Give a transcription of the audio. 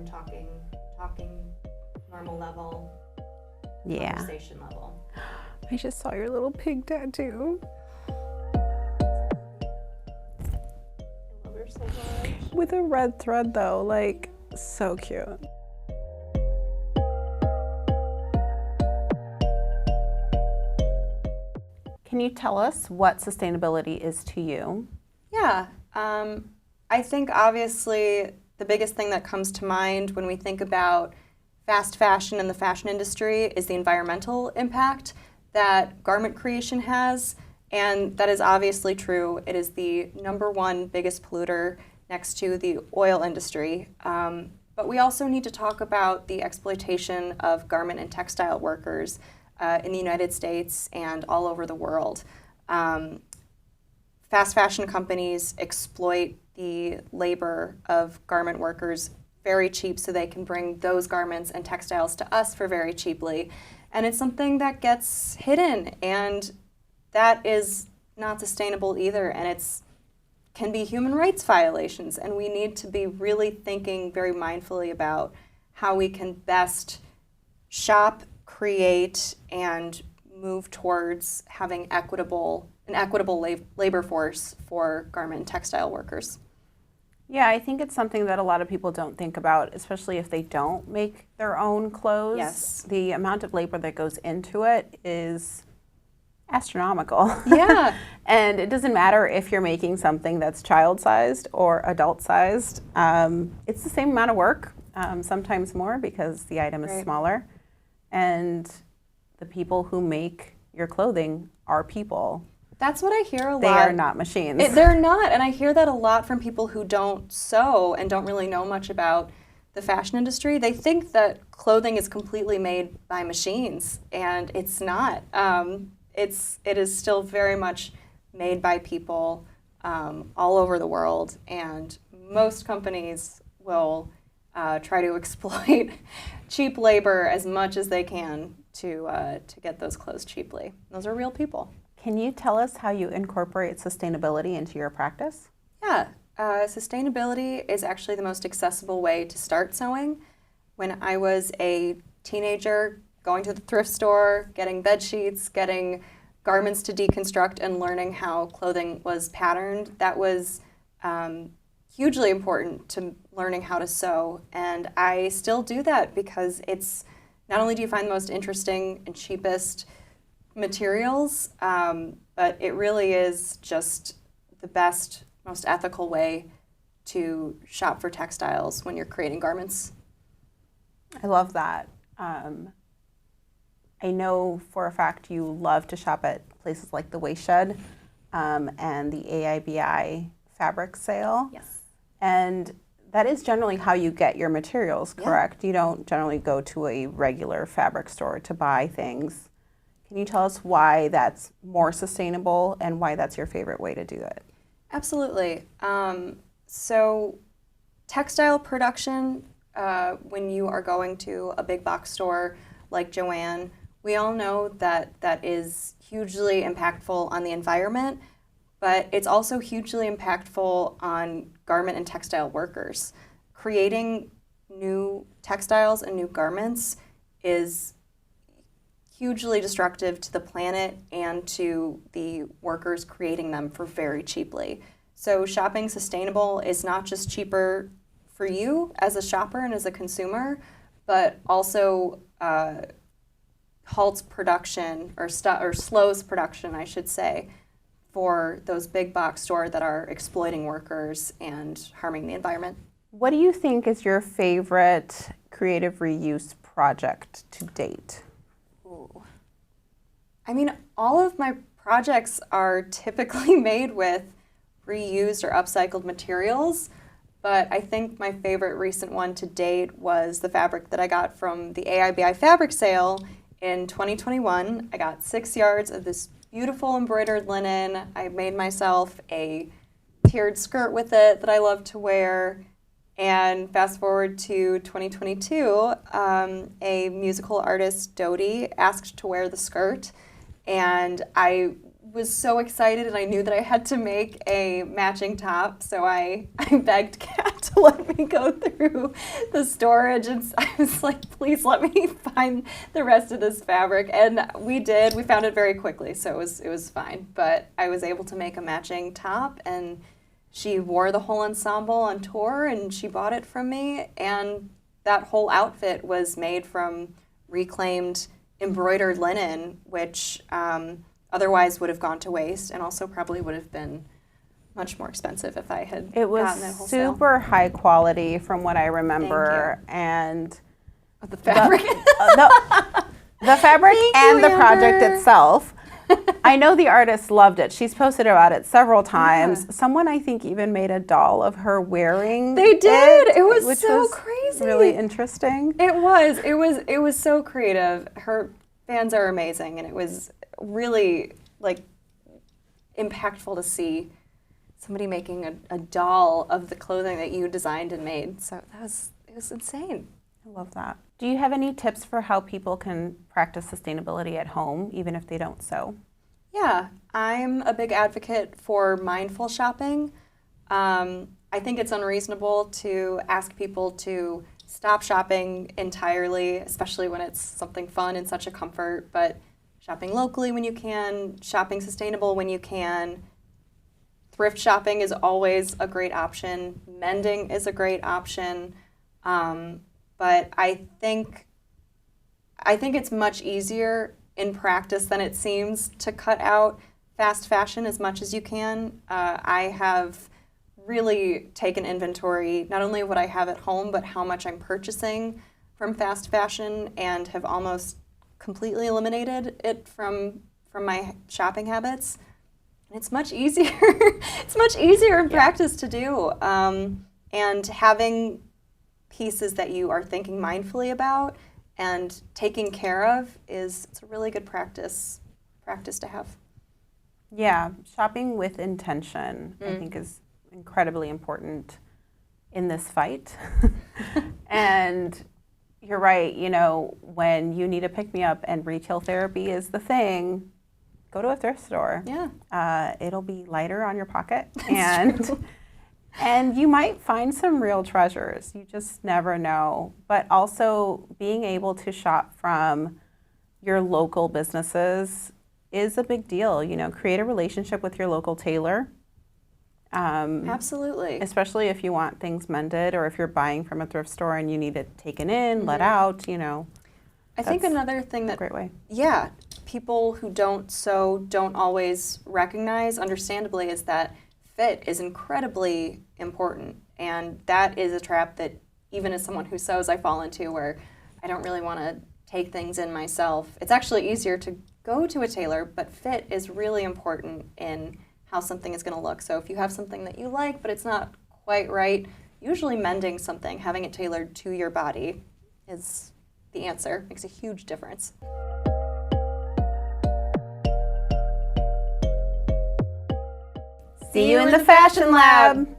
them talking normal level, Yeah. conversation level. I just saw your little pig tattoo. I love her so much. With a red thread though, like, so cute. Can you tell us what sustainability is to you? Yeah, I think obviously the biggest thing that comes to mind when we think about fast fashion and the fashion industry is the environmental impact that garment creation has, and that is obviously true. It is the #1 biggest polluter next to the oil industry. But we also need to talk about the exploitation of garment and textile workers in the United States and all over the world. Fast fashion companies exploit the labor of garment workers very cheap so they can bring those garments and textiles to us for very cheaply. And it's something that gets hidden, and that is not sustainable either, and it's can be human rights violations, and we need to be really thinking very mindfully about how we can best shop, create, and move towards having an equitable labor force for garment and textile workers. Yeah, I think it's something that a lot of people don't think about, especially if they don't make their own clothes. Yes. The amount of labor that goes into it is astronomical. Yeah. And it doesn't matter if you're making something that's child-sized or adult-sized. It's the same amount of work, sometimes more because the item is smaller. And the people who make your clothing are people. That's what I hear a lot. They are not machines. They're not, and I hear that a lot from people who don't sew and don't really know much about the fashion industry. They think that clothing is completely made by machines, and it's not. It is still very much made by people all over the world, and most companies will try to exploit cheap labor as much as they can to get those clothes cheaply. Those are real people. Can you tell us how you incorporate sustainability into your practice? Yeah, sustainability is actually the most accessible way to start sewing. When I was a teenager, going to the thrift store, getting bed sheets, getting garments to deconstruct, and learning how clothing was patterned, that was hugely important to learning how to sew. And I still do that because it's not only do you find the most interesting and cheapest materials, but it really is just the best, most ethical way to shop for textiles when you're creating garments. I love that. I know for a fact you love to shop at places like the Wayshed and the AIBI fabric sale. Yes. And that is generally how you get your materials, correct? Yeah. You don't generally go to a regular fabric store to buy things. Can you tell us why that's more sustainable and why that's your favorite way to do it? Absolutely. So textile production, when you are going to a big box store like Joann, we all know that that is hugely impactful on the environment, but it's also hugely impactful on garment and textile workers. Creating new textiles and new garments is hugely destructive to the planet and to the workers creating them for very cheaply. So shopping sustainable is not just cheaper for you as a shopper and as a consumer, but also halts production or slows production, I should say, for those big box stores that are exploiting workers and harming the environment. What do you think is your favorite creative reuse project to date? Ooh. I mean, all of my projects are typically made with reused or upcycled materials, but I think my favorite recent one to date was the fabric that I got from the AIBI fabric sale in 2021. I got 6 yards of this beautiful embroidered linen. I made myself a tiered skirt with it that I love to wear. And fast forward to 2022, a musical artist, Dodie, asked to wear the skirt. And I was so excited, and I knew that I had to make a matching top, so I begged Kat to let me go through the storage, and I was like, please let me find the rest of this fabric, and we did. We found it very quickly, so it was fine, but I was able to make a matching top, and she wore the whole ensemble on tour, and she bought it from me, and that whole outfit was made from reclaimed embroidered linen, which otherwise would have gone to waste, and also probably would have been much more expensive if I had It was gotten it wholesale. super high quality from what I remember, and The fabric. the fabric Thank and you, the project Amber. itself. I know the artist loved it. She's posted about it several times. Yeah. Someone, I think, even made a doll of her wearing They did. It was which so was crazy. really interesting. It was so creative. Her fans are amazing, and it was really like impactful to see somebody making a doll of the clothing that you designed and made. So it was insane. I love that. Do you have any tips for how people can practice sustainability at home, even if they don't sew? Yeah, I'm a big advocate for mindful shopping. I think it's unreasonable to ask people to stop shopping entirely, especially when it's something fun and such a comfort, but shopping locally when you can, shopping sustainable when you can. Thrift shopping is always a great option. Mending is a great option. But I think it's much easier in practice than it seems to cut out fast fashion as much as you can. I have really taken inventory, not only of what I have at home, but how much I'm purchasing from fast fashion, and have almost completely eliminated it from my shopping habits. And it's much easier. It's much easier in practice to do. And having pieces that you are thinking mindfully about and taking care of it's a really good practice to have. Yeah, shopping with intention, I think, is incredibly important in this fight. And you're right, you know, when you need a pick-me-up and retail therapy is the thing, go to a thrift store. Yeah. It'll be lighter on your pocket, and you might find some real treasures. You just never know. But also being able to shop from your local businesses is a big deal. You know, create a relationship with your local tailor. Absolutely. Especially if you want things mended, or if you're buying from a thrift store and you need it taken in, let out, you know. I think another thing that, great way. Yeah, people who don't sew don't always recognize, understandably, is that fit is incredibly important. And that is a trap that even as someone who sews, I fall into, where I don't really want to take things in myself. It's actually easier to go to a tailor, but fit is really important in how something is going to look. So if you have something that you like, but it's not quite right, usually mending something, having it tailored to your body is the answer. Makes a huge difference. See you in the Fashion Lab.